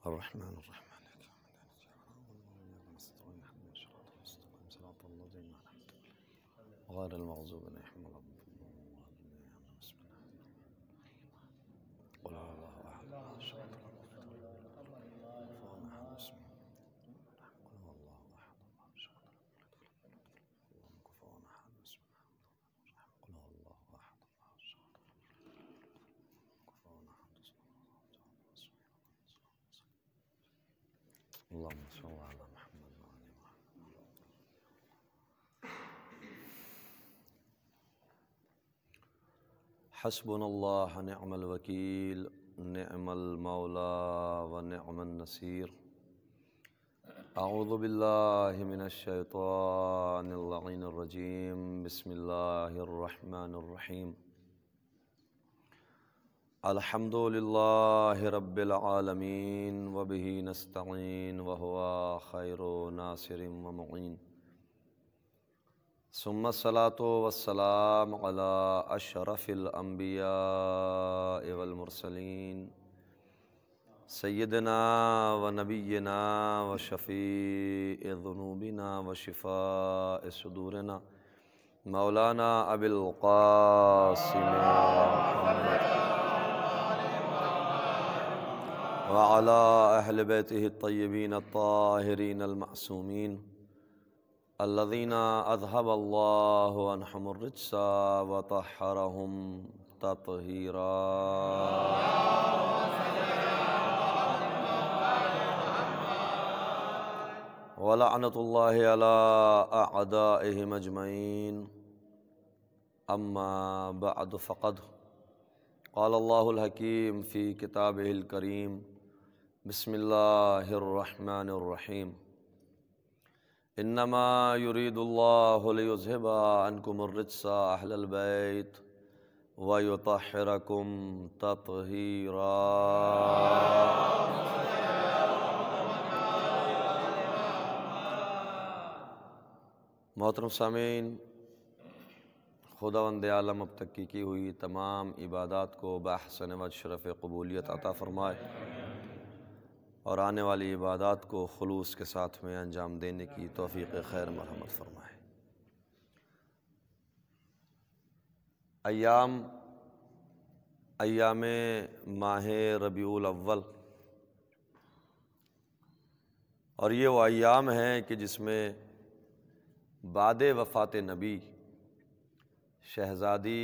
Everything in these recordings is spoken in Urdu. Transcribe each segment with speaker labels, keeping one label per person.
Speaker 1: الرحمن الرحیم غیر المغضوب علیہم ولا الضالین قل هو الله احد الصمد اللهم صل على محمد وعلى محمد. حسبنا الله نعم الوكيل نعم المولى ونعم النصير. أعوذ بالله من الشيطان اللعين الرجيم. بسم الله الرحمن الرحيم. الحمد لله رب العالمين وبه نستعين وهو خير ناصر ومعين. ثم الصلاة والسلام على أشرف الأنبياء والمرسلين سيدنا ونبينا وشفيع ذنوبنا وشفاء صدورنا مولانا أبي القاسم محمد وعلى أهل بيته الطيبين الطاهرين المعصومين الذين أذهب الله عنهم الرجس وطهرهم تطهيرا. ولعنة الله على أعدائهم أجمعين. أما بعد فقد قال الله الحكيم في كتابه الكريم. بسم الله الرحمن الرحيم. إنما يريد الله ليذهب عنكم الرجس أهل البيت ويطهركم تطهيرا. محترم سامعین، خداوند عالم اب تک کی ہوئی تمام عبادات کو بأحسن وجہ شرف قبولیت عطا فرمائے اور آنے والی عبادات کو خلوص کے ساتھ میں انجام دینے کی توفیق خیر مرحمت فرمائے. ایام ماہ ربیع الاول، اور یہ وہ ایام ہیں کہ جس میں بعد وفات نبی شہزادی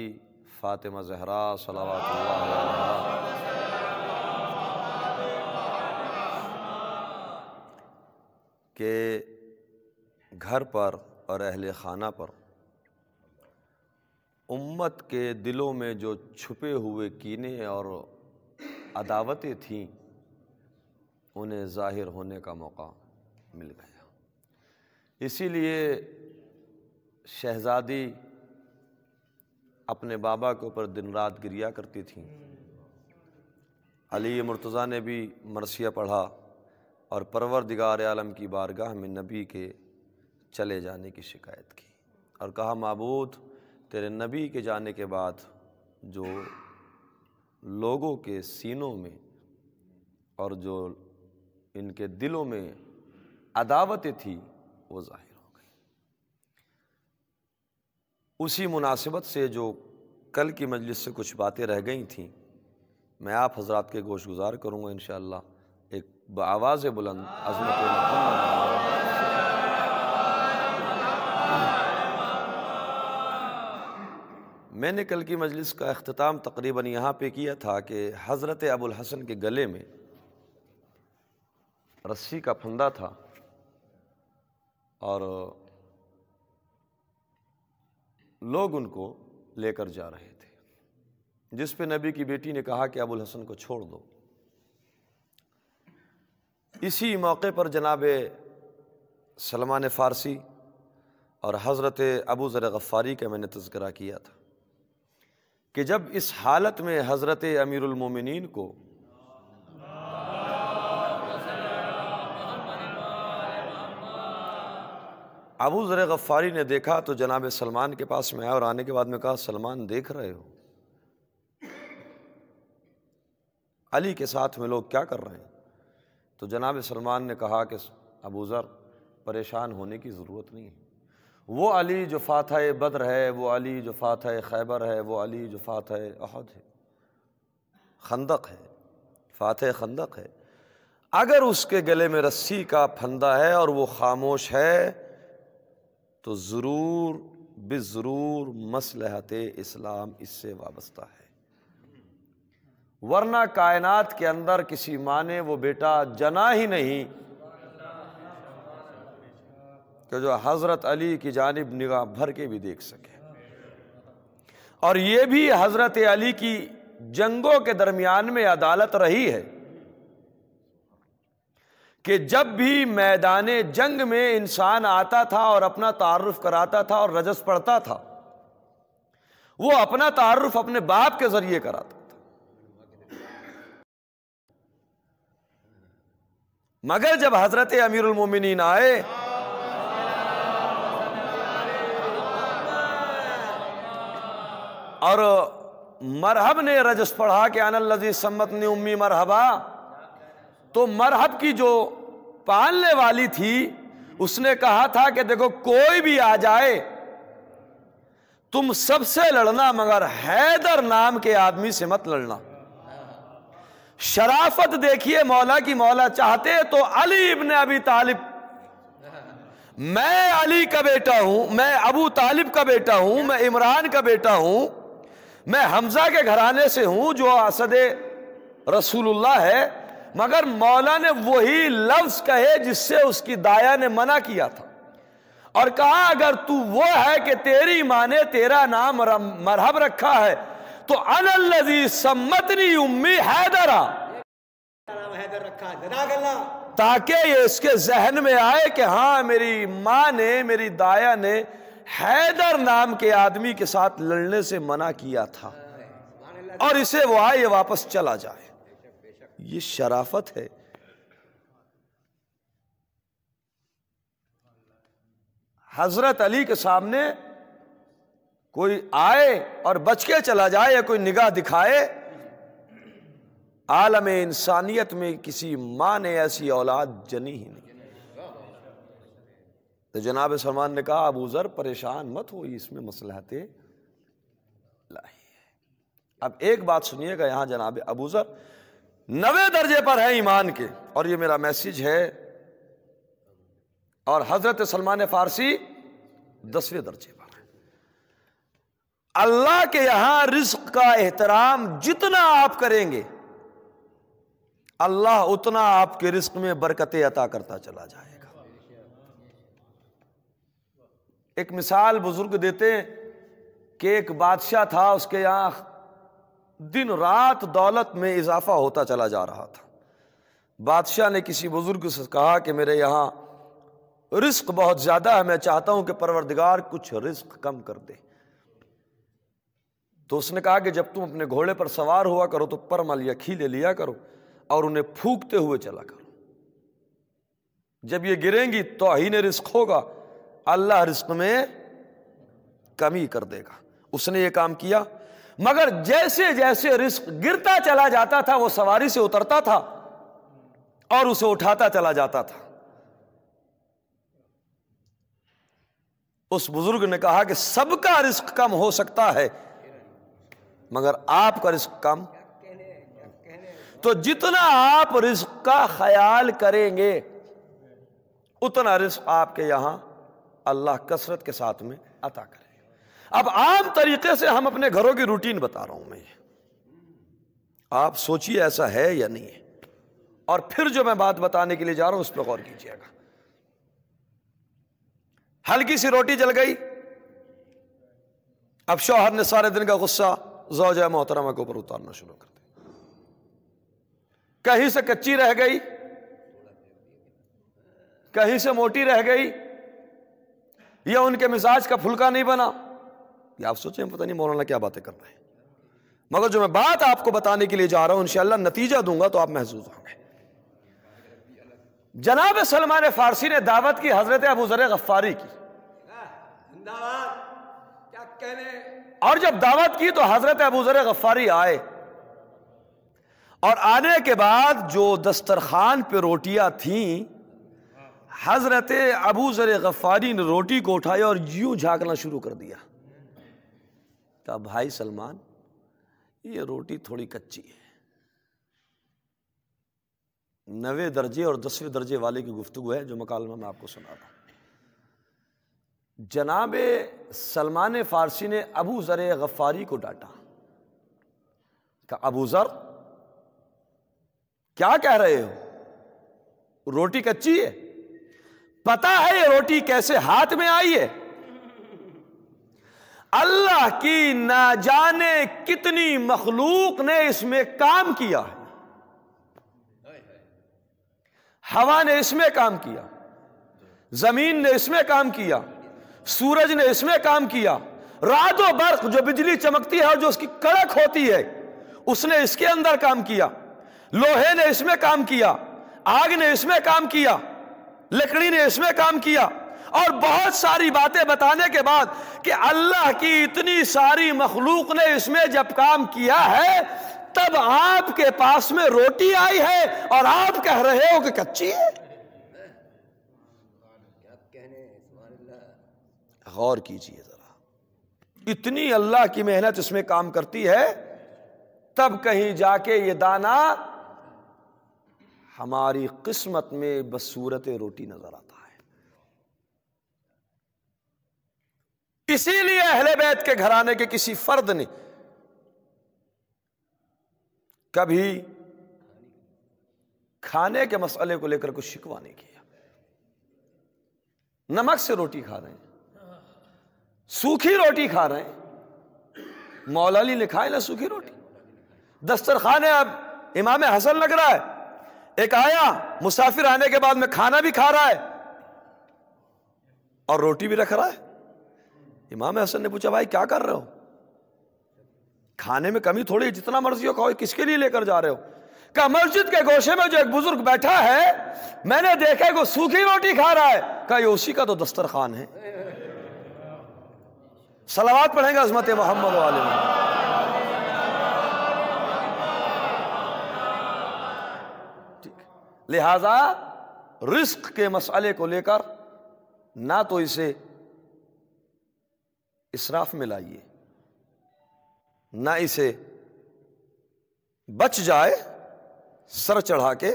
Speaker 1: فاطمہ زہرا صلوات اللہ علیہا کے گھر پر اور اہل خانہ پر امت کے دلوں میں جو چھپے ہوئے کینے اور عداوتیں تھیں انہیں ظاہر ہونے کا موقع مل گیا. اسی لیے شہزادی اپنے بابا کے اوپر دن رات گریا کرتی تھیں. علی مرتضیٰ نے بھی مرثیہ پڑھا اور پروردگار عالم کی بارگاہ میں نبی کے چلے جانے کی شکایت کی اور کہا معبود تیرے نبی کے جانے کے بعد جو لوگوں کے سینوں میں اور جو ان کے دلوں میں عداوتیں تھی وہ ظاہر ہو گئی. اسی مناسبت سے جو کل کی مجلس سے کچھ باتیں رہ گئی تھیں میں آپ حضرات کے گوش گزار کروں گا انشاءاللہ. ایک بآواز بلند عظمت محمد. میں نے کل کی مجلس کا اختتام تقریباً یہاں پہ کیا تھا کہ حضرت ابو الحسن کے گلے میں رسی کا پھندا تھا اور لوگ ان کو لے کر جا رہے تھے، جس پہ نبی کی بیٹی نے کہا کہ ابو الحسن کو چھوڑ دو. اسی موقع پر جناب سلمان فارسی اور حضرت ابو ذر غفاری کا میں نے تذکرہ کیا تھا کہ جب اس حالت میں حضرت امیر المومنین کو ابو ذر غفاری نے دیکھا تو جناب سلمان کے پاس میں آیا اور آنے کے بعد میں کہا سلمان دیکھ رہے ہو علی کے ساتھ میں لوگ کیا کر رہے ہیں؟ تو جناب سلمان نے کہا کہ ابو ذر پریشان ہونے کی ضرورت نہیں ہے، وہ علی جو فاتح بدر ہے، وہ علی جو فاتح خیبر ہے، وہ علی جو فاتح احد ہے، خندق ہے، فاتح خندق ہے، اگر اس کے گلے میں رسی کا پھندا ہے اور وہ خاموش ہے تو ضرور بالضرور مصلحت اسلام اس سے وابستہ ہے، ورنہ کائنات کے اندر کسی ماں نے وہ بیٹا جنا ہی نہیں کہ جو حضرت علی کی جانب نگاہ بھر کے بھی دیکھ سکے۔ اور یہ بھی حضرت علی کی جنگوں کے درمیان میں عدالت رہی ہے کہ جب بھی میدان جنگ میں انسان آتا تھا اور اپنا تعارف کراتا تھا اور رجس پڑھتا تھا، وہ اپنا تعارف اپنے باپ کے ذریعے کراتا تھا، مگر جب حضرت امیر المومنین آئے اور مرحب نے رجس پڑھا کہ انا الذی سمتنی امی مرحبا، تو مرحب کی جو پالنے والی تھی اس نے کہا تھا کہ دیکھو کوئی بھی آ جائے تم سب سے لڑنا مگر حیدر نام کے آدمی سے مت لڑنا۔ شرافت دیکھیے مولا کی، مولا چاہتے تو علی ابن ابی طالب، میں علی کا بیٹا ہوں، میں ابو طالب کا بیٹا ہوں، میں عمران کا بیٹا ہوں، میں حمزہ کے گھرانے سے ہوں جو اسد رسول اللہ ہے، مگر مولا نے وہی لفظ کہے جس سے اس کی دایا نے منع کیا تھا، اور کہا اگر تو وہ ہے کہ تیری ماں نے تیرا نام مرحب رکھا ہے تو انا الذی سمتنی امی حیدرا، تاکہ یہ اس کے ذہن میں آئے کہ ہاں میری ماں نے، میری دایا نے حیدر نام کے آدمی کے ساتھ لڑنے سے منع کیا تھا، اور اسے وہ آئے واپس چلا جائے۔ یہ شرافت ہے۔ حضرت علی کے سامنے کوئی آئے اور بچ کے چلا جائے یا کوئی نگاہ دکھائے، عالم انسانیت میں کسی ماں نے ایسی اولاد جنی ہی نہیں۔ تو جناب سلمان نے کہا ابو ذر پریشان مت ہوئی، اس میں مصلحت الہی ہے۔ اب ایک بات سنیے گا، یہاں جناب ابو ذر 90 درجے پر ہے ایمان کے، اور یہ میرا میسیج ہے، اور حضرت سلمان فارسی 10ویں درجے پر ہے۔ اللہ کے یہاں رزق کا احترام جتنا آپ کریں گے اللہ اتنا آپ کے رزق میں برکتیں عطا کرتا چلا جائے گا۔ ایک مثال بزرگ دیتے ہیں کہ ایک بادشاہ تھا، اس کے یہاں دن رات دولت میں اضافہ ہوتا چلا جا رہا تھا۔ بادشاہ نے کسی بزرگ سے کہا کہ میرے یہاں رزق بہت زیادہ ہے، میں چاہتا ہوں کہ پروردگار کچھ رزق کم کر دے۔ تو اس نے کہا کہ جب تم اپنے گھوڑے پر سوار ہوا کرو تو پرمل یا کھیلے لیا کرو اور انہیں پھونکتے ہوئے چلا کرو، جب یہ گریں گی توہین رزق ہوگا، اللہ رزق میں کمی کر دے گا۔ اس نے یہ کام کیا، مگر جیسے جیسے رزق گرتا چلا جاتا تھا وہ سواری سے اترتا تھا اور اسے اٹھاتا چلا جاتا تھا۔ اس بزرگ نے کہا کہ سب کا رزق کم ہو سکتا ہے مگر آپ کا رزق کم، تو جتنا آپ رزق کا خیال کریں گے اتنا رزق آپ کے یہاں اللہ کثرت کے ساتھ میں عطا کرے گا۔ اب عام طریقے سے ہم اپنے گھروں کی روٹین بتا رہا ہوں میں، آپ سوچئے ایسا ہے یا نہیں ہے، اور پھر جو میں بات بتانے کے لیے جا رہا ہوں اس پہ غور کیجیے گا۔ ہلکی سی روٹی جل گئی، اب شوہر نے سارے دن کا غصہ زوجہ محترمہ کے اوپر اتارنا شروع کر دیا، کہیں سے کچی رہ گئی، کہیں سے موٹی رہ گئی، یا ان کے مزاج کا پھلکا نہیں بنا، یہ آپ سوچیں پتہ نہیں مولانا کیا باتیں کر رہے ہیں، مگر جو میں بات آپ کو بتانے کے لیے جا رہا ہوں انشاءاللہ نتیجہ دوں گا تو آپ محظوظ ہوں گے۔ جناب سلمان فارسی نے دعوت کی حضرت ابو ذر غفاری کی، اور جب دعوت کی تو حضرت ابو ذر غفاری آئے اور آنے کے بعد جو دسترخوان پہ روٹیاں تھیں، حضرت ابو ذر غفاری نے روٹی کو اٹھایا اور یوں جھانکنا شروع کر دیا. کہا بھائی سلمان، یہ روٹی تھوڑی کچی ہے. 9 درجے اور 10ویں درجے والے کی گفتگو ہے جو مکالمہ میں آپ کو سنا رہا ہوں. جناب سلمان فارسی نے ابو ذر غفاری کو ڈانٹا. کہا ابو ذر، کیا کہہ رہے ہو؟ روٹی کچی ہے؟ پتہ ہے یہ روٹی کیسے ہاتھ میں آئی ہے؟ اللہ کی نہ جانے کتنی مخلوق نے اس میں کام کیا ہے. ہوا نے اس میں کام کیا، زمین نے اس میں کام کیا، سورج نے اس میں کام کیا، رعد و برق جو بجلی چمکتی ہے اور جو اس کی کڑک ہوتی ہے اس نے اس کے اندر کام کیا، لوہے نے اس میں کام کیا، آگ نے اس میں کام کیا، لکڑی نے اس میں کام کیا، اور بہت ساری باتیں بتانے کے بعد کہ اللہ کی اتنی ساری مخلوق نے اس میں جب کام کیا ہے تب آپ کے پاس میں روٹی آئی ہے اور آپ کہہ رہے ہو کہ کچی ہے. غور کیجئے ذرا، اتنی اللہ کی محنت اس میں کام کرتی ہے، تب کہیں جا کے یہ دانہ ہماری قسمت میں بصورت روٹی نظر آتا ہے. اسی لیے اہل بیت کے گھرانے کے کسی فرد نے کبھی کھانے کے مسئلے کو لے کر کچھ شکوہ نہیں کیا. نمک سے روٹی کھا رہے ہیں، سوکھی روٹی کھا رہے ہیں. مولا علی نے کھائے نا سوکھی روٹی. دسترخوان اب امام حسن لگ رہا ہے، ایک آیا مسافر آنے کے بعد میں کھانا بھی کھا رہا ہے اور روٹی بھی رکھ رہا ہے. امام حسن نے پوچھا بھائی کیا کر رہے ہو؟ کھانے میں کمی تھوڑی، جتنا مرضی ہو کھاؤ، کس کے لیے لے کر جا رہے ہو؟ کہا مسجد کے گوشے میں جو ایک بزرگ بیٹھا ہے میں نے دیکھا کہ وہ سوکھی روٹی کھا رہا ہے. کہا یہ اسی کا تو دسترخوان ہے. صلوات پڑھیں گے عظمت محمد والے میں. لہذا رزق کے مسئلے کو لے کر نہ تو اسے اسراف میں لائیے، نہ اسے بچ جائے سر چڑھا کے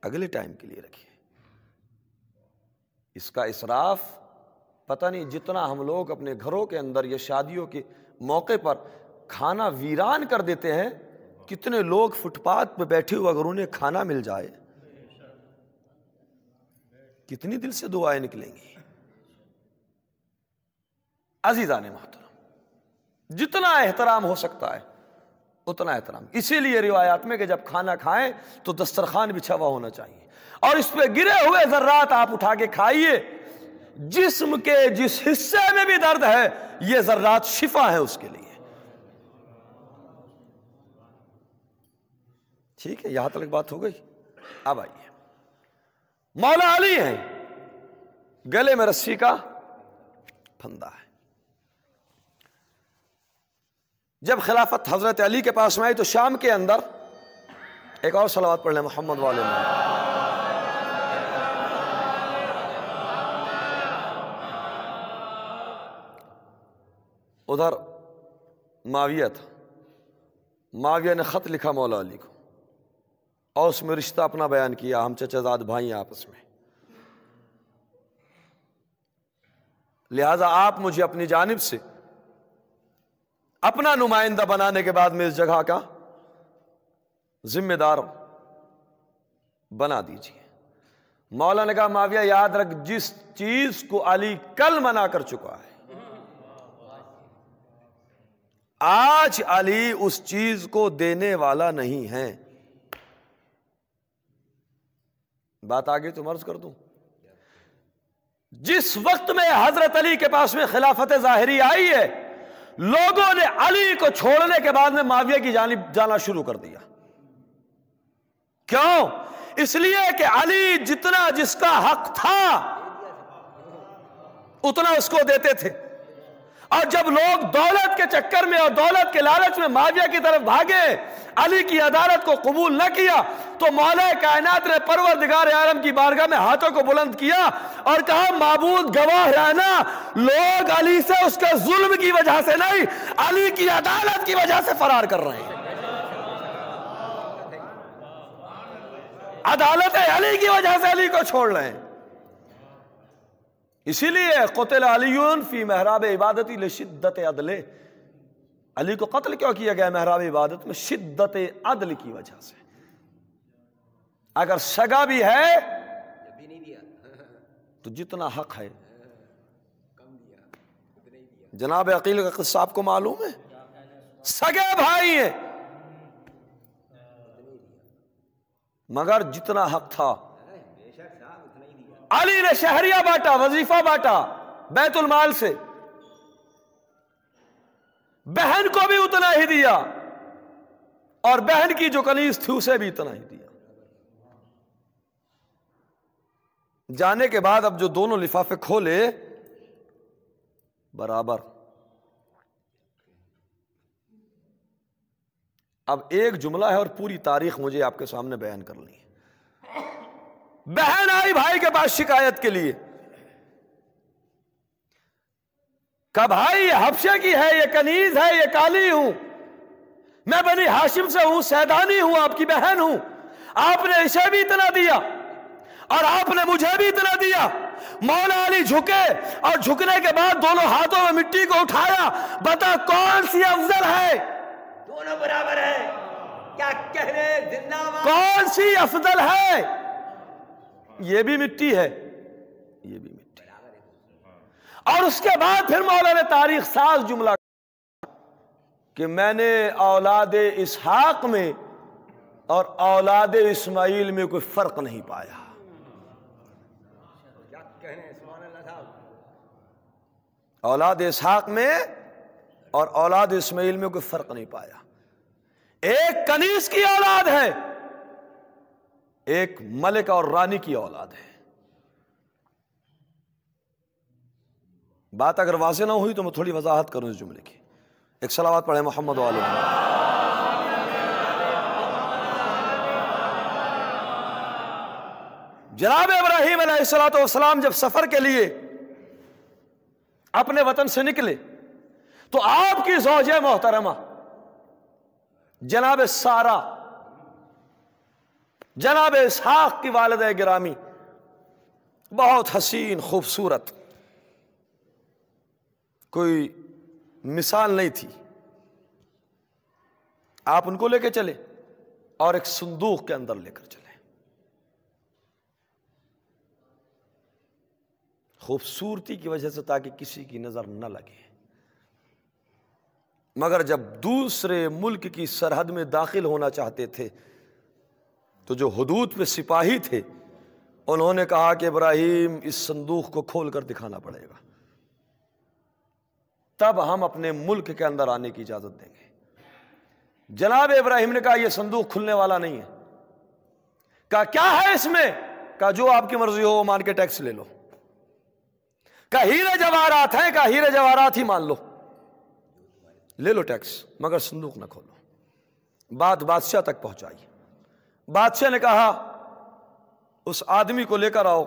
Speaker 1: اگلے ٹائم کے لیے رکھیے. اس کا اسراف پتہ نہیں، جتنا ہم لوگ اپنے گھروں کے اندر یا شادیوں کے موقع پر کھانا ویران کر دیتے ہیں، کتنے لوگ فٹ پاتھ پہ بیٹھے ہوئے اگر انہیں کھانا مل جائے کتنی دل سے دعائیں نکلیں گی. عزیزان محترم، جتنا احترام ہو سکتا ہے اتنا احترام. اسی لیے روایات میں کہ جب کھانا کھائیں تو دسترخوان بچھا ہوا ہونا چاہیے اور اس پہ گرے ہوئے ذرات آپ اٹھا کے کھائیے. جسم کے جس حصے میں بھی درد ہے یہ ذرات شفا ہے اس کے لیے. ٹھیک ہے، یہاں تک بات ہو گئی. اب آئیے، مولا علی ہیں، گلے میں رسی کا پھندا ہے. جب خلافت حضرت علی کے پاس میں آئی تو شام کے اندر ایک اور صلوات پڑھ لیں محمد والے میں. ادھر معاویہ تھا، معاویہ نے خط لکھا مولا علی کو اور اس میں رشتہ اپنا بیان کیا، ہم چچا زاد بھائی ہیں آپس میں، لہذا آپ مجھے اپنی جانب سے اپنا نمائندہ بنانے کے بعد میں اس جگہ کا ذمہ دار بنا دیجیے. مولا نے کہا معاویہ یاد رکھ، جس چیز کو علی کل منع کر چکا ہے آج علی اس چیز کو دینے والا نہیں ہے. بات آگے تو عرض کر دوں، جس وقت میں حضرت علی کے پاس میں خلافت ظاہری آئی ہے لوگوں نے علی کو چھوڑنے کے بعد میں معاویہ کی جانب جانا شروع کر دیا. کیوں؟ اس لیے کہ علی جتنا جس کا حق تھا اتنا اس کو دیتے تھے، اور جب لوگ دولت کے چکر میں اور دولت کے لالچ میں معاویہ کی طرف بھاگے، علی کی عدالت کو قبول نہ کیا تو مولا کائنات نے پروردگار عالم کی بارگاہ میں ہاتھوں کو بلند کیا اور کہا معبود گواہ ہے نا، لوگ علی سے اس کے ظلم کی وجہ سے نہیں، علی کی عدالت کی وجہ سے فرار کر رہے ہیں، عدالت علی کی وجہ سے علی کو چھوڑ رہے ہیں۔ اسی لیے قتل علی فی محراب عبادتی لشدت عدلہ، علی کو قتل کیوں کیا گیا محراب عبادت میں؟ شدت عدل کی وجہ سے۔ اگر سگا بھی ہے تو جتنا حق ہے، جناب عقیل کا قصہ آپ کو معلوم ہے، سگے بھائی ہیں مگر جتنا حق تھا علی نے شہریہ بانٹا، وظیفہ بانٹا بیت المال سے، بہن کو بھی اتنا ہی دیا اور بہن کی جو کنیز تھی اسے بھی اتنا ہی دیا۔ جانے کے بعد اب جو دونوں لفافے کھولے برابر، اب ایک جملہ ہے اور پوری تاریخ مجھے آپ کے سامنے بیان کرنی ہے۔ بہن آئی بھائی کے پاس شکایت کے لیے، کہ بھائی یہ حبشے کی ہے، یہ کنیز ہے، یہ کالی ہوں، میں بنی ہاشم سے ہوں، سیدانی ہوں، آپ کی بہن ہوں، آپ نے اسے بھی اتنا دیا اور آپ نے مجھے بھی اتنا دیا۔ مولا علی جھکے اور جھکنے کے بعد دونوں ہاتھوں میں مٹی کو اٹھایا، بتا کون سی افضل ہے؟
Speaker 2: دونوں برابر ہیں، کیا کہنے، زندہ باد،
Speaker 1: کون سی افضل ہے؟ یہ بھی مٹی ہے، یہ بھی مٹی ہے۔ اور اس کے بعد پھر مولا نے تاریخ ساز جملہ کہ میں نے اولاد اسحاق میں اور اولاد اسماعیل میں کوئی فرق نہیں پایا۔
Speaker 2: کیا کہنے، سبحان اللہ صاحب،
Speaker 1: اولاد اسحاق میں اور اولاد اسماعیل میں کوئی فرق نہیں پایا۔ ایک کنیز کی اولاد ہے، ایک ملک اور رانی کی اولاد ہے۔ بات اگر واضح نہ ہوئی تو میں تھوڑی وضاحت کروں اس جملے کی۔ ایک صلوات پڑھیں محمد و آل محمد۔ جناب ابراہیم علیہ السلام جب سفر کے لیے اپنے وطن سے نکلے تو آپ کی زوجہ محترمہ جناب سارہ، جناب اسحاق کی والدہ گرامی، بہت حسین خوبصورت، کوئی مثال نہیں تھی۔ آپ ان کو لے کے چلے اور ایک صندوق کے اندر لے کر چلے۔ خوبصورتی کی وجہ سے تاکہ کسی کی نظر نہ لگے، مگر جب دوسرے ملک کی سرحد میں داخل ہونا چاہتے تھے تو جو حدود پہ سپاہی تھے انہوں نے کہا کہ ابراہیم اس صندوق کو کھول کر دکھانا پڑے گا، تب ہم اپنے ملک کے اندر آنے کی اجازت دیں گے۔ جناب ابراہیم نے کہا یہ صندوق کھلنے والا نہیں ہے۔ کہا کیا ہے اس میں؟ کہا جو آپ کی مرضی ہو وہ مان کے ٹیکس لے لو۔ کہا ہیرے جواہرات ہیں؟ کہا ہیرے جواہرات ہی مان لو، لے لو ٹیکس، مگر صندوق نہ کھولو۔ بات بادشاہ تک پہنچائی۔ بادشاہ نے کہا اس آدمی کو لے کر آؤ،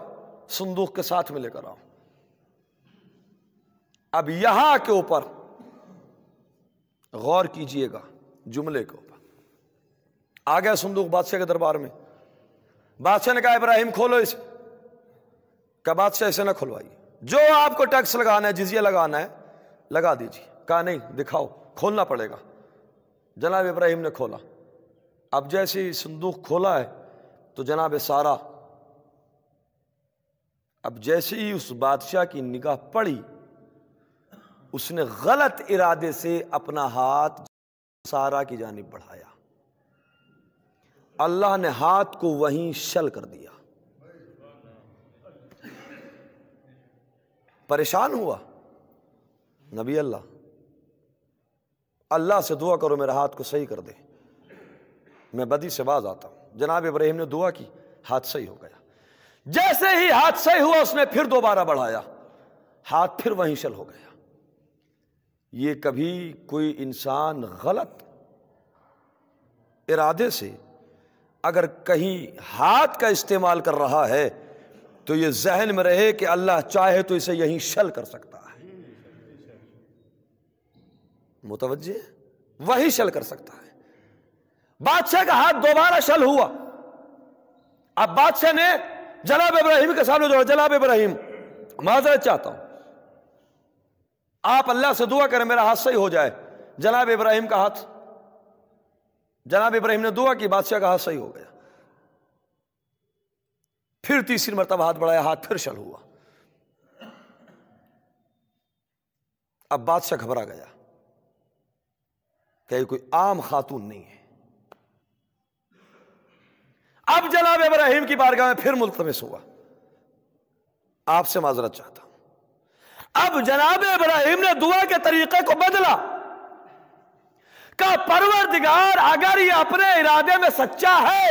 Speaker 1: صندوق کے ساتھ میں لے کر آؤ۔ اب یہاں کے اوپر غور کیجئے گا جملے کے اوپر۔ آ گیا صندوق بادشاہ کے دربار میں۔ بادشاہ نے کہا ابراہیم کھولو اسے۔ کہا بادشاہ اسے نہ کھلوائیے، جو آپ کو ٹیکس لگانا ہے، جزیہ لگانا ہے لگا دیجیے۔ کہا نہیں، دکھاؤ، کھولنا پڑے گا۔ جناب ابراہیم نے کھولا۔ اب جیسے ہی صندوق کھولا ہے تو جناب سارہ، اب جیسے ہی اس بادشاہ کی نگاہ پڑی، اس نے غلط ارادے سے اپنا ہاتھ سارہ کی جانب بڑھایا، اللہ نے ہاتھ کو وہیں شل کر دیا۔ پریشان ہوا نبی اللہ سے دعا کرو میرا ہاتھ کو صحیح کر دے، میں بدی سے باز آتا ہوں۔ جناب ابراہیم نے دعا کی، ہاتھ صحیح ہو گیا۔ جیسے ہی ہاتھ صحیح ہوا اس نے پھر دوبارہ بڑھایا، ہاتھ پھر وہیں شل ہو گیا۔ یہ کبھی کوئی انسان غلط ارادے سے اگر کہیں ہاتھ کا استعمال کر رہا ہے تو یہ ذہن میں رہے کہ اللہ چاہے تو اسے یہیں شل کر سکتا ہے. متوجہ؟ وہی شل کر سکتا ہے. بادشاہ کا ہاتھ دوبارہ شل ہوا. اب بادشاہ نے جناب ابراہیم کے سامنے دوڑا, جناب ابراہیم معذرت چاہتا ہوں, آپ اللہ سے دعا کریں میرا ہاتھ صحیح ہو جائے. جناب ابراہیم کا ہاتھ, جناب ابراہیم نے دعا کی, بادشاہ کا ہاتھ صحیح ہو گیا. پھر تیسری مرتبہ ہاتھ بڑھایا, ہاتھ پھر شل ہوا. اب بادشاہ گھبرا گیا کہ یہ کوئی عام خاتون نہیں ہے. اب جناب ابراہیم کی بارگاہ میں پھر ملتمس ہوا, آپ سے معذرت چاہتا ہوں. اب جناب ابراہیم نے دعا کے طریقے کو بدلا, کہا پروردگار اگر یہ اپنے ارادے میں سچا ہے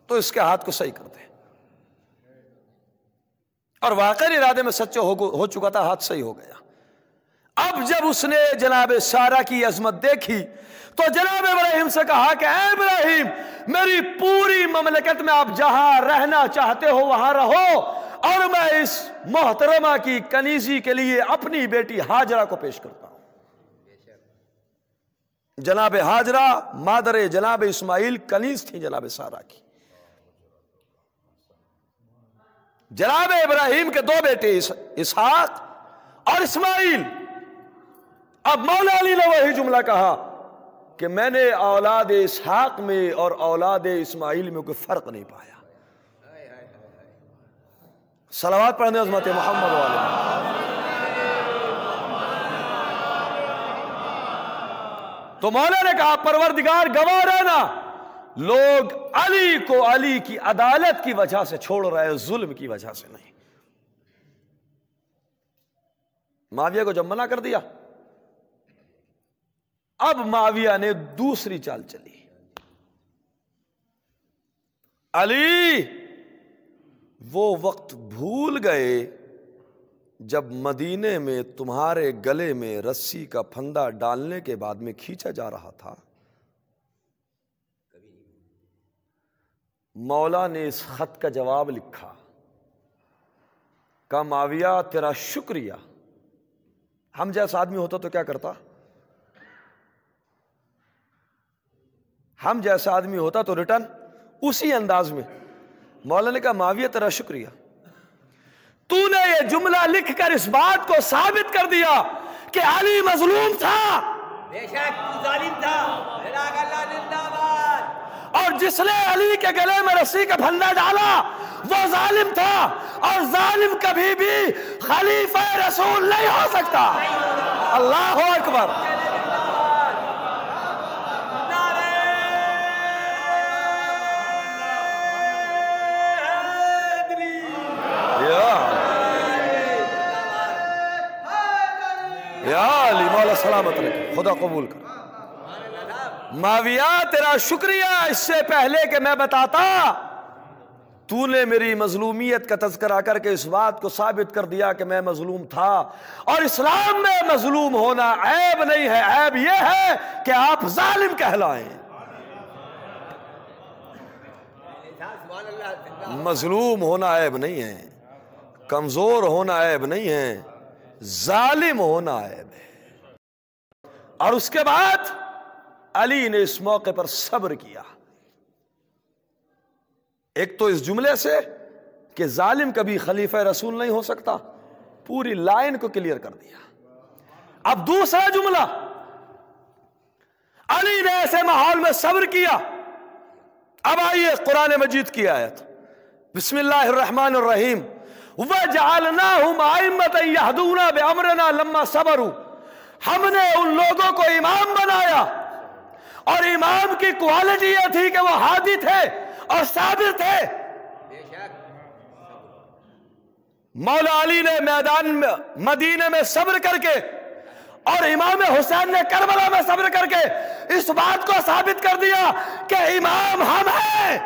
Speaker 1: تو اس کے ہاتھ کو صحیح کر دے. اور واقعی ارادے میں سچا ہو چکا تھا, ہاتھ صحیح ہو گیا. اب جب اس نے جناب سارہ کی عظمت دیکھی تو جناب ابراہیم سے کہا کہ اے ابراہیم, میری پوری مملکت میں آپ جہاں رہنا چاہتے ہو وہاں رہو, اور میں اس محترمہ کی کنیزی کے لیے اپنی بیٹی ہاجرہ کو پیش کرتا ہوں. جناب ہاجرہ مادر جناب اسماعیل کنیز تھی جناب سارہ کی. جناب ابراہیم کے دو بیٹے اسحاق اور اسماعیل. اب مولا علی نے وہی جملہ کہا کہ میں نے اولاد اسحاق میں اور اولاد اسماعیل میں کوئی فرق نہیں پایا. صلوات پڑھنے عظمت محمد والے. تو مولا نے کہا پروردگار گواہ رہنا, لوگ علی کو علی کی عدالت کی وجہ سے چھوڑ رہے, ظلم کی وجہ سے نہیں. معاویہ کو جب منع کر دیا, اب معاویہ نے دوسری چال چلی. علی وہ وقت بھول گئے جب مدینے میں تمہارے گلے میں رسی کا پھندا ڈالنے کے بعد میں کھینچا جا رہا تھا. مولا نے اس خط کا جواب لکھا, کہا معاویہ تیرا شکریہ. ہم جیسا آدمی ہوتا تو کیا کرتا؟ ہم جیسا آدمی ہوتا تو ریٹرن اسی انداز میں. مولا نے کہا معاویہ تیرا شکریہ, تو نے یہ جملہ لکھ کر اس بات کو ثابت کر دیا کہ علی مظلوم تھا.
Speaker 2: بے شک تو ظالم تھا. اللہ زندہ باد.
Speaker 1: اور جس نے علی کے گلے میں رسی کا پھندا ڈالا وہ ظالم تھا, اور ظالم کبھی بھی خلیفہ رسول نہیں ہو سکتا. اللہ اکبر. یا علی مولا سلامت رکھے, خدا قبول کر. معاویہ تیرا شکریہ, اس سے پہلے کہ میں بتاتا تو نے میری مظلومیت کا تذکرہ کر کے اس بات کو ثابت کر دیا کہ میں مظلوم تھا. اور اسلام میں مظلوم ہونا عیب نہیں ہے, عیب یہ ہے کہ آپ ظالم کہلائیں. مظلوم ہونا عیب نہیں ہے, کمزور ہونا عیب نہیں ہے, ظالم ہونا عیب ہے. اور اس کے بعد علی نے اس موقع پر صبر کیا. ایک تو اس جملے سے کہ ظالم کبھی خلیفہ رسول نہیں ہو سکتا, پوری لائن کو کلیئر کر دیا. اب دوسرا جملہ, علی نے ایسے ماحول میں صبر کیا. اب آئیے قرآن مجید کی آیت, بسم اللہ الرحمن الرحیم. وَجَعَلْنَاهُمْ أَئِمَّةً يَهْدُونَ بِأَمْرِنَا لَمَّا صَبَرُوا. ہم نے ان لوگوں کو امام بنایا, اور امام کی کوالٹی یہ تھی کہ وہ ہادی تھے اور صابر تھے. مولا علی نے میدان میں مدینے میں صبر کر کے, اور امام حسین نے کربلا میں صبر کر کے اس بات کو ثابت کر دیا کہ امام ہم ہیں,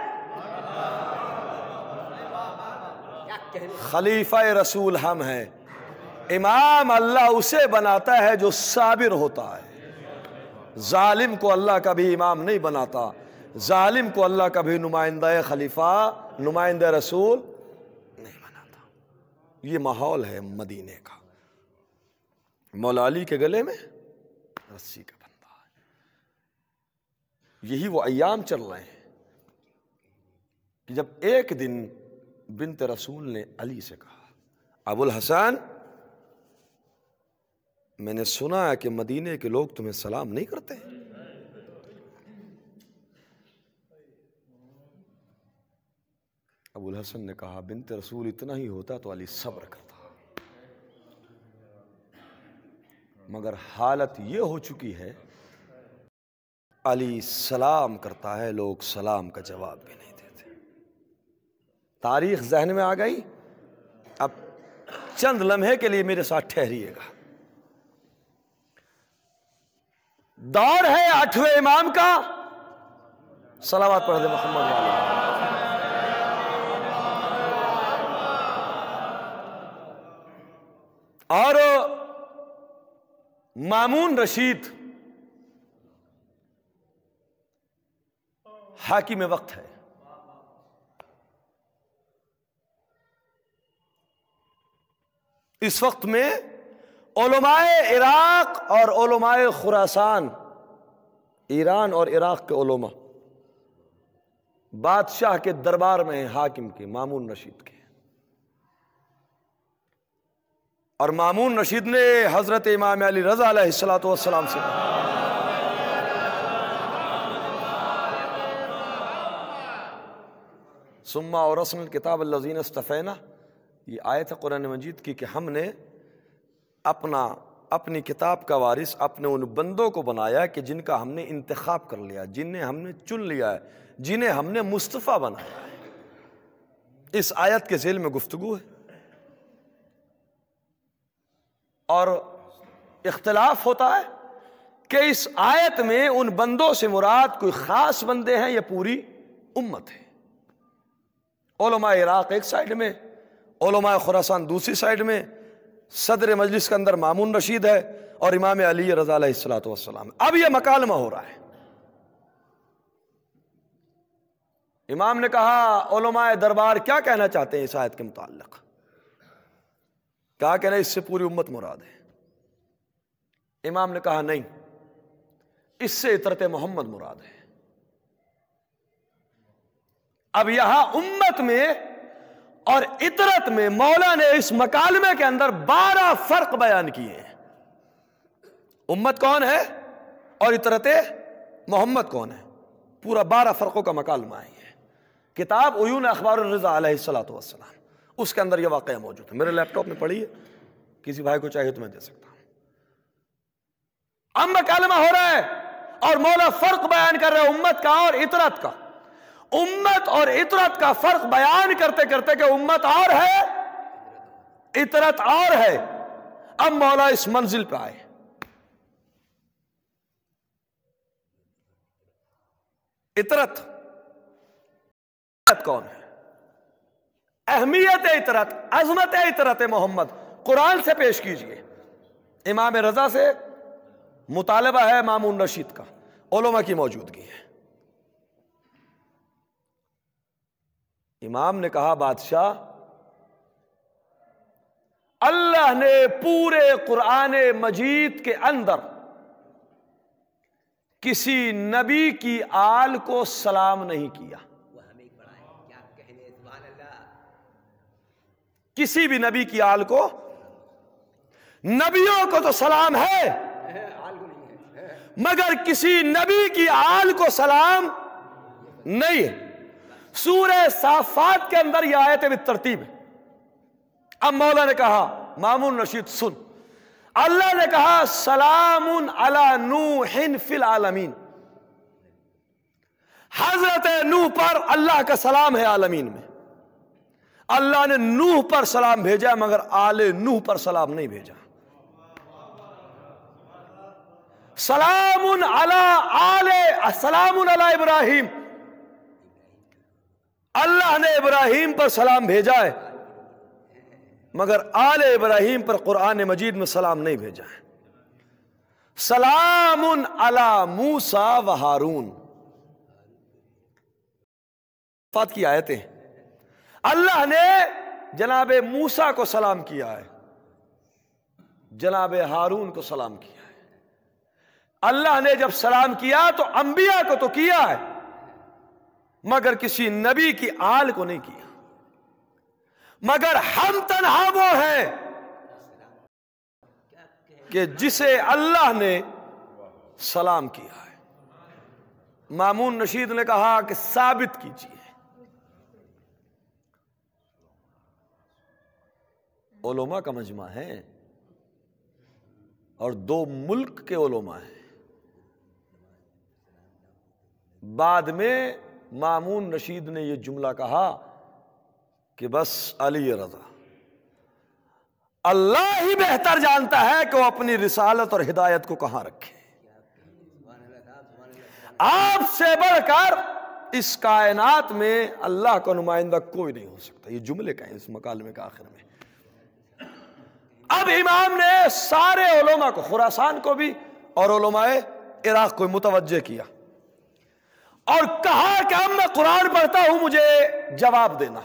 Speaker 1: خلیفہ رسول ہم ہیں. امام اللہ اسے بناتا ہے جو صابر ہوتا ہے، ظالم کو اللہ کبھی امام نہیں بناتا، ظالم کو اللہ کبھی نمائندہ خلیفہ، نمائندہ رسول نہیں بناتا۔ یہ ماحول ہے مدینے کا۔ مولا علی کے گلے میں رسی کا بندہ ہے۔ یہی وہ ایام چل رہے ہیں کہ جب ایک دن بنت رسول نے علی سے کہا، ابو الحسن میں نے سنا ہے کہ مدینے کے لوگ تمہیں سلام نہیں کرتے۔ ابو الحسن نے کہا بنت رسول اتنا ہی ہوتا تو علی صبر کرتا، مگر حالت یہ ہو چکی ہے علی سلام کرتا ہے، لوگ سلام کا جواب بھی نہیں دیتے۔ تاریخ ذہن میں آ گئی؟ اب چند لمحے کے لیے میرے ساتھ ٹھہریے گا۔ دور ہے 8ویں امام کا، صلوات پڑھ دے محمد والے۔ اور مامون رشید حاکم وقت ہے۔ اس وقت میں علماء عراق اور علماء خراسان، ایران اور عراق کے علماء بادشاہ کے دربار میں ہیں، حاکم کے، مامون رشید کے۔ اور مامون رشید نے حضرت امام علی رضا علیہ السلام سے کہا، ثم اورثنا الکتاب الذین اصطفینا، یہ آیت ہے قرآن مجید کی کہ ہم نے اپنی کتاب کا وارث اپنے ان بندوں کو بنایا کہ جن کا ہم نے انتخاب کر لیا، جنہیں ہم نے چن لیا ہے، جنہیں ہم نے مصطفیٰ بنایا ہے۔ اس آیت کے ذیل میں گفتگو ہے، اور اختلاف ہوتا ہے کہ اس آیت میں ان بندوں سے مراد کوئی خاص بندے ہیں یا پوری امت ہے۔ علماء عراق ایک سائیڈ میں، علماء خراسان دوسری سائیڈ میں، صدر مجلس کے اندر مامون رشید ہے اور امام علی رضا علیہ السلام۔ اب یہ مکالمہ ہو رہا ہے۔ امام نے کہا علماء دربار کیا کہنا چاہتے ہیں اس آیت کے متعلق؟ کہا کہ نہیں، اس سے پوری امت مراد ہے۔ امام نے کہا نہیں، اس سے عطرت محمد مراد ہے۔ اب یہاں امت میں اور عطرت میں مولا نے اس مکالمے کے اندر 12 فرق بیان کیے ہیں۔ امت کون ہے اور عطرت محمد کون ہے، پورا 12 فرقوں کا مکالمہ ہے۔ یہ کتاب عیون اخبار الرضا علیہ السلام، اس کے اندر یہ واقعہ موجود ہے، میرے لیپ ٹاپ میں پڑھی ہے، کسی بھائی کو چاہیے تو میں دے سکتا ہوں۔ اب مکالمہ ہو رہا ہے اور مولا فرق بیان کر رہے ہیں امت کا اور عطرت کا۔ امت اور عطرت کا فرق بیان کرتے کرتے کہ امت اور ہے، عطرت اور ہے، اب مولا اس منزل پہ آئے۔ عطرت کون ہے؟ اہمیت عطرت، عظمت عطرت محمد قرآن سے پیش کیجئے۔ امام رضا سے مطالبہ ہے مامون رشید کا، علماء کی موجودگی ہے۔ امام نے کہا بادشاہ، اللہ نے پورے قرآن مجید کے اندر کسی نبی کی آل کو سلام نہیں کیا۔ کسی بھی نبی کی آل کو، نبیوں کو تو سلام ہے مگر کسی نبی کی آل کو سلام نہیں ہے۔ سورہ صافات کے اندر یہ آیت بالترتیب ہے۔ اب مولا نے کہا مامون رشید سن، اللہ نے کہا سلام علی نوح فی العالمین، حضرت نوح پر اللہ کا سلام ہے عالمین میں۔ اللہ نے نوح پر سلام بھیجا مگر آل نوح پر سلام نہیں بھیجا۔ سلام علی ابراہیم، اللہ نے ابراہیم پر سلام بھیجا ہے مگر آل ابراہیم پر قرآن مجید میں سلام نہیں بھیجا ہے۔ سلام علی موسیٰ و ہارون، فات کی آیتیں، اللہ نے جناب موسیٰ کو سلام کیا ہے، جناب ہارون کو سلام کیا ہے۔ اللہ نے جب سلام کیا تو انبیاء کو تو کیا ہے، مگر کسی نبی کی آل کو نہیں کیا۔ مگر ہم تنہا وہ ہیں کہ جسے اللہ نے سلام کیا ہے۔ مامون رشید نے کہا کہ ثابت کیجیے۔ علماء کا مجمع ہے اور 2 ملک کے علماء ہیں۔ بعد میں مامون رشید نے یہ جملہ کہا کہ بس علی رضا، اللہ ہی بہتر جانتا ہے کہ وہ اپنی رسالت اور ہدایت کو کہاں رکھے۔ آپ سے بڑھ کر اس کائنات میں اللہ کا نمائندہ کوئی نہیں ہو سکتا۔ یہ جملے کہیں اس مکالمے کے آخر میں۔ اب امام نے سارے علماء کو، خراسان کو بھی اور علماء عراق کو متوجہ کیا اور کہا کہ اب میں قرآن پڑھتا ہوں، مجھے جواب دینا۔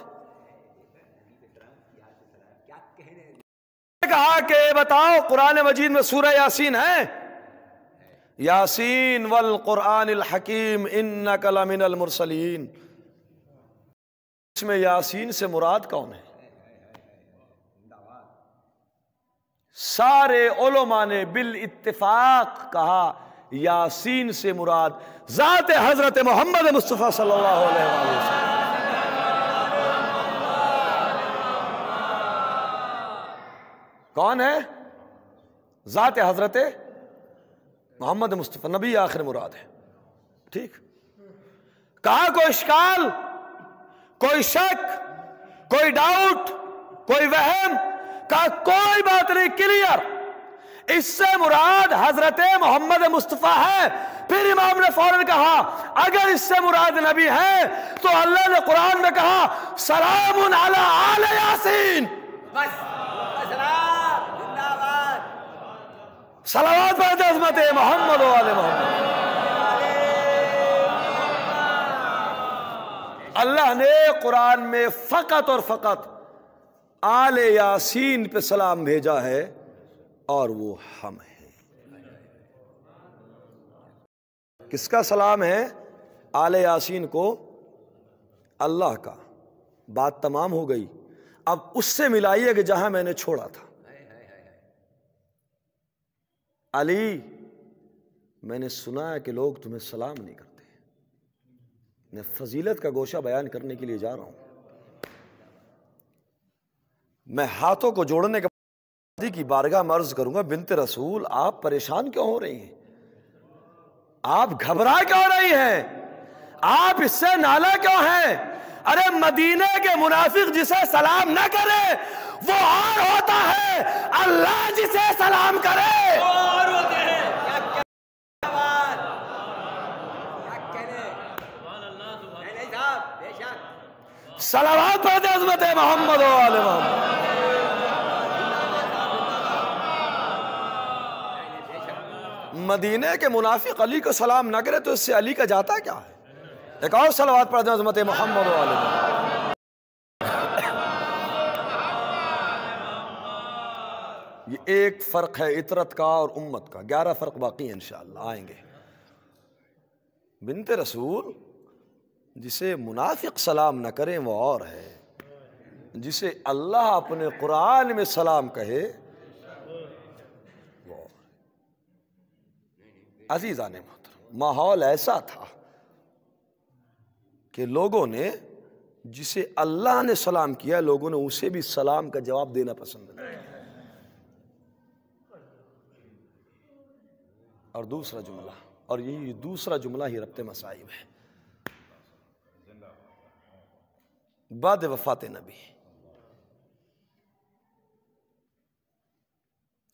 Speaker 1: کہا کہ بتاؤ قرآن مجید میں سورہ یاسین ہے؟ یاسین والقرآن الحکیم انک لمن المرسلین۔ اس میں یاسین سے مراد کون ہے؟ سارے علماء نے بالاتفاق کہا یاسین سے مراد ذات حضرت محمد مصطفیٰ صلی اللہ علیہ وسلم۔ کون ہے؟ ذات حضرت محمد مصطفیٰ، نبی آخر مراد ہے۔ ٹھیک، کہا کوئی اشکال، کوئی شک، کوئی ڈاؤٹ، کوئی وہم؟ کہا کوئی بات نہیں، کلیئر، اس سے مراد حضرت محمد مصطفیٰ ہے۔ پھر امام نے فوراً کہا اگر اس سے مراد نبی ہے تو اللہ نے قرآن میں کہا سلام علی آل یاسین۔
Speaker 2: بس سلام زندہ باد۔
Speaker 1: صلوات پڑھتے عظمت محمد و آل محمد۔ اللہ نے قرآن میں فقط اور فقط آل یاسین پہ سلام بھیجا ہے اور وہ ہم ہیں۔ کس کا سلام ہے؟ آل یاسین کو اللہ کا۔ بات تمام ہو گئی، اب اس سے ملائیے کہ جہاں میں نے چھوڑا تھا۔ علی، میں نے سنا ہے کہ لوگ تمہیں سلام نہیں کرتے، میں فضیلت کا گوشہ بیان کرنے کے لیے جا رہا ہوں۔ میں ہاتھوں کو جوڑنے کے بعد کی بارگاہ میں عرض کروں گا، بنت رسول آپ پریشان کیوں ہو رہی ہیں؟ آپ گھبرا کیوں رہی ہیں؟ آپ اس سے نالا کیوں ہیں؟ ارے مدینے کے منافق جسے سلام نہ کرے وہ اور ہوتا ہے، اللہ جسے سلام کرے
Speaker 2: اور ہوتے ہیں۔ کیا بات، کیا کہنے۔ نہیں صاحب، بے شک۔
Speaker 1: صلوات پڑھتے عظمت محمد و آل محمد۔ مدینے کے منافق علی کو سلام نہ کرے تو اس سے علی کا جاتا کیا ہے؟ ایک اور صلوات پڑھتے عظمت محمد و آل محمد۔ یہ ایک فرق ہے عطرت کا اور امت کا، 11 فرق باقی ہیں انشاءاللہ آئیں گے۔ بنت رسول جسے منافق سلام نہ کریں وہ اور ہے، جسے اللہ اپنے قرآن میں سلام کہے وہ اور۔ عزیزان محترم، ماحول ایسا تھا کہ لوگوں نے جسے اللہ نے سلام کیا، لوگوں نے اسے بھی سلام کا جواب دینا پسند نہیں کیا۔ اور دوسرا جملہ، اور یہی دوسرا جملہ ہی ربط مصائب ہے، بعد وفات نبی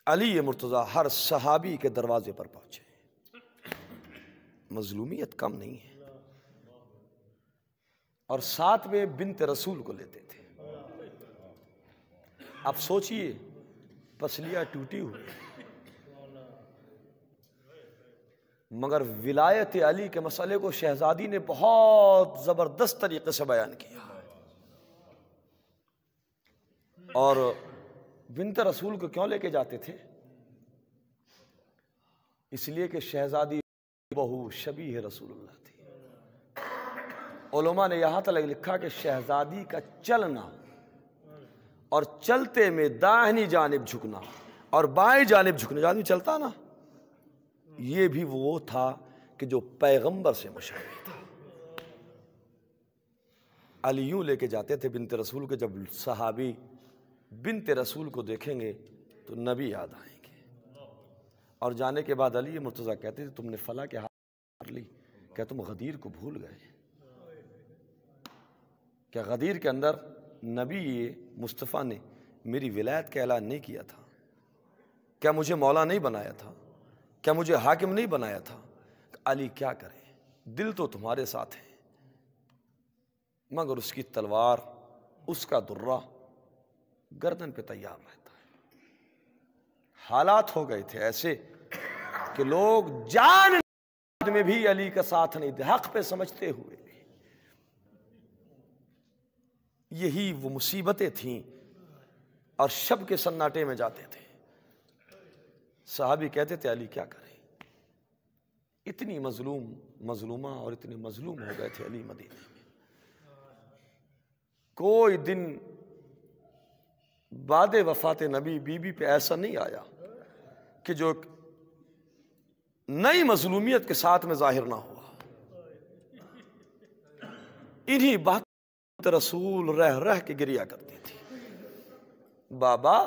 Speaker 1: علی مرتضیٰ ہر صحابی کے دروازے پر پہنچے۔ مظلومیت کم نہیں ہے، اور ساتھ میں بنت رسول کو لیتے تھے۔ اب سوچئے پسلیاں ٹوٹی ہوئی، مگر ولایت علی کے مسئلے کو شہزادی نے بہت زبردست طریقے سے بیان کیا، اور بنت رسول کو کیوں لے کے جاتے تھے؟ اس لیے کہ شہزادی بہو شبیہ رسول اللہ تھی۔ علماء نے یہاں تک لکھا کہ شہزادی کا چلنا اور چلتے میں داہنی جانب جھکنا اور بائیں جانب جھکنا، جو آدمی چلتا نا، یہ بھی وہ تھا کہ جو پیغمبر سے مشابہ تھا۔ علی یوں لے کے جاتے تھے بنت رسول کے، جب صحابی بنت رسول کو دیکھیں گے تو نبی یاد آئیں گے، اور جانے کے بعد علی مرتضیٰ کہتے تھے تم نے فلاں کے ہاتھ کر لی، کیا تم غدیر کو بھول گئے؟ کیا غدیر کے اندر نبی مصطفیٰ نے میری ولایت کا اعلان نہیں کیا تھا؟ کیا مجھے مولا نہیں بنایا تھا؟ کیا مجھے حاکم نہیں بنایا تھا؟ علی کیا کرے، دل تو تمہارے ساتھ ہے، مگر اس کی تلوار، اس کا درہ گردن پہ تیار رہتا ہے۔ حالات ہو گئے تھے ایسے کہ لوگ جان میں بھی علی کا ساتھ نہیں دے، حق پہ سمجھتے ہوئے۔ یہی وہ مصیبتیں تھیں، اور شب کے سناٹے میں جاتے تھے۔ صحابی کہتے تھے علی کیا کریں، اتنی مظلومہ اور اتنے مظلوم ہو گئے تھے علی مدینے میں۔ کوئی دن بعد وفات نبی بی بی پہ ایسا نہیں آیا کہ جو نئی مظلومیت کے ساتھ میں ظاہر نہ ہوا۔ انہی بات رسول رہ رہ کے گریا کرتی تھی، بابا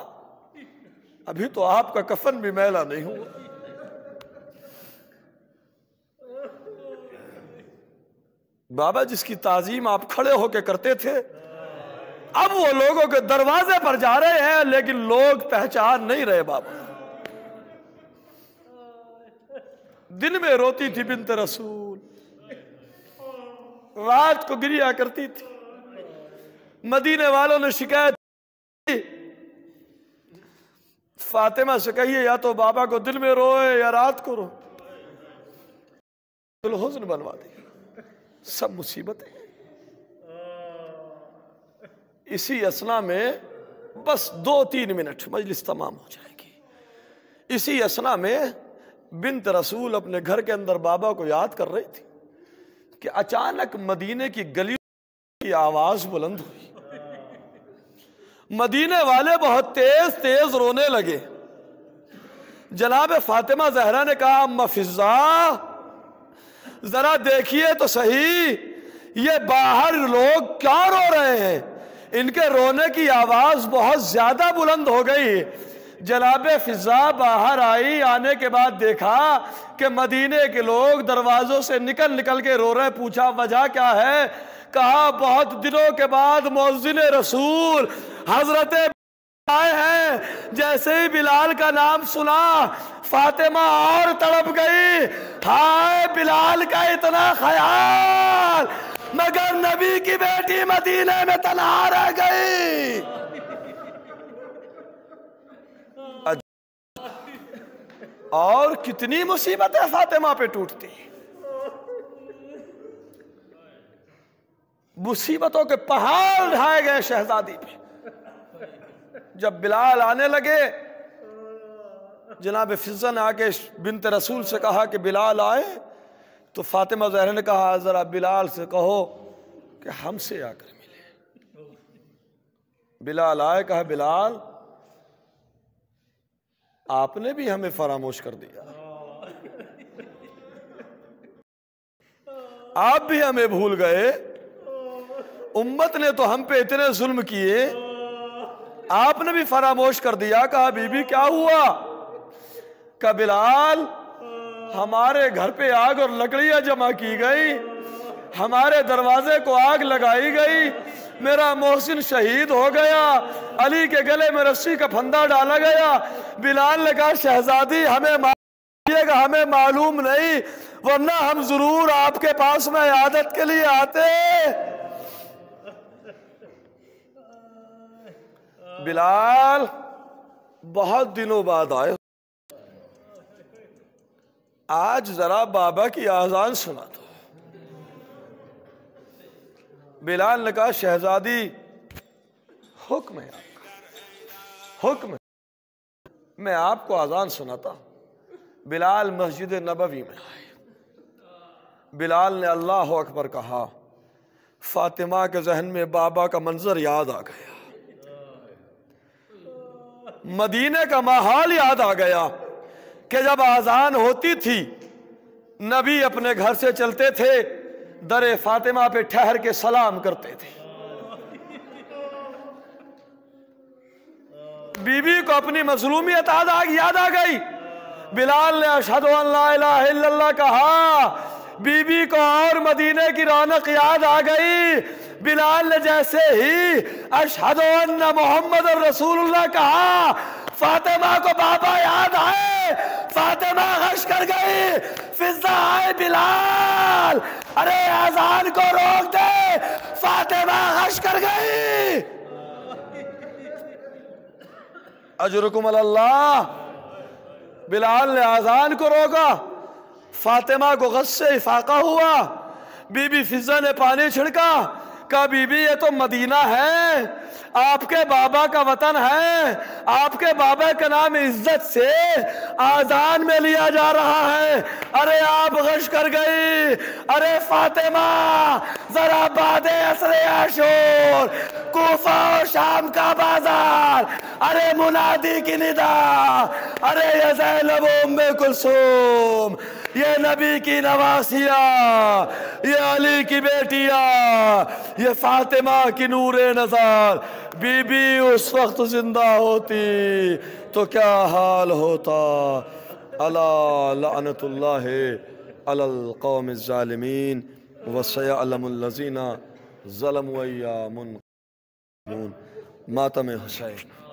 Speaker 1: ابھی تو آپ کا کفن بھی میلا نہیں ہوا، بابا جس کی تعظیم آپ کھڑے ہو کے کرتے تھے، اب وہ لوگوں کے دروازے پر جا رہے ہیں لیکن لوگ پہچان نہیں رہے۔ بابا دن میں روتی تھی بنت رسول، رات کو گریا کرتی تھی۔ مدینے والوں نے شکایت کی، فاطمہ سے کہیے یا تو بابا کو دن میں روئے یا رات کو رو، الحزن بنوا دی۔ سب مصیبتیں اسی اسنا میں، بس 2-3 منٹ مجلس تمام ہو جائے گی۔ اسی اسنا میں بنت رسول اپنے گھر کے اندر بابا کو یاد کر رہی تھی کہ اچانک مدینے کی گلیوں کی آواز بلند ہوئی، مدینے والے بہت تیز تیز رونے لگے۔ جناب فاطمہ زہرا نے کہا اما فضا ذرا دیکھیے تو صحیح، یہ باہر لوگ کیا رو رہے ہیں، ان کے رونے کی آواز بہت زیادہ بلند ہو گئی۔ جناب فضا باہر آئی، آنے کے بعد دیکھا کہ مدینے کے لوگ دروازوں سے نکل نکل کے رو رہے۔ پوچھا وجہ کیا ہے؟ کہا بہت دنوں کے بعد مؤذن رسول حضرت آئے ہیں۔ جیسے ہی بلال کا نام سنا فاطمہ اور تڑپ گئی، ہائے بلال کا اتنا خیال، مگر نبی کی بیٹی مدینے میں تنہا رہ گئی۔ اور کتنی مصیبتیں فاطمہ پہ ٹوٹتی، مصیبتوں کے پہاڑ ڈھائے گئے شہزادی پہ۔ جب بلال آنے لگے، جناب فضا نے آ کے بنت رسول سے کہا کہ بلال آئے، تو فاطمہ زہرا نے کہا ذرا بلال سے کہو کہ ہم سے آ کر ملے۔ بلال آئے، کہا بلال آپ نے بھی ہمیں فراموش کر دیا، آپ بھی ہمیں بھول گئے، امت نے تو ہم پہ اتنے ظلم کیے، آپ نے بھی فراموش کر دیا۔ کہا بی بی کیا ہوا؟ کہ بلال ہمارے گھر پہ آگ اور لکڑیاں جمع کی گئی، ہمارے دروازے کو آگ لگائی گئی، میرا محسن شہید ہو گیا، علی کے گلے میں رسی کا پھندا ڈالا گیا۔ بلال نے کہا شہزادی ہمیں معلوم نہیں، ورنہ ہم ضرور آپ کے پاس میں عیادت کے لیے آتے۔ بلال بہت دنوں بعد آئے، آج ذرا بابا کی آذان سنا دو۔ بلال نے کہا شہزادی حکم ہے آپ کا، حکم ہے، میں آپ کو آذان سناتا ہوں۔ بلال مسجد نبوی میں آئے، بلال نے اللہ اکبر کہا، فاطمہ کے ذہن میں بابا کا منظر یاد آ گیا، مدینے کا ماحول یاد آ گیا کہ جب آذان ہوتی تھی نبی اپنے گھر سے چلتے تھے، در فاطمہ پہ ٹھہر کے سلام کرتے تھے۔ بی بی کو اپنی مظلومیت یاد آ گئی، بلال نے اشہد ان لا الہ الا اللہ کہا، بی بی کو اور مدینے کی رونق یاد آ گئی۔ بلال نے جیسے ہی اشہد ان محمد رسول اللہ کہا، فاطمہ کو بابا یاد آئے، فاطمہ غش کر گئی، فضا آئے بلال، ارے اذان کو روک دے، فاطمہ غش کر گئی۔ اجرکم اللہ۔ بلال نے اذان کو روکا، فاطمہ کو غصے افاقہ ہوا، بی بی فضا نے پانی چھڑکا، کہا بی بی یہ تو مدینہ ہے، آپ کے بابا کا وطن ہے، آپ کے بابا کا نام عزت سے آذان میں لیا جا رہا ہے، ارے آپ غش کر گئی، ارے فاطمہ ذرا بعد عصر عاشور کوفہ و شام کا بازار، ارے منادی کی ندا، ارے یہ زینب ام کلثوم، یہ نبی کی نواسیاں، یہ علی کی بیٹیاں، یہ فاطمہ کی نور نظر، بی بی اس وقت زندہ ہوتی تو کیا حال ہوتا۔ الا لعنت اللہ علی القوم الظالمین وسیعلم الذین ظلموا ایام ماتم حسین۔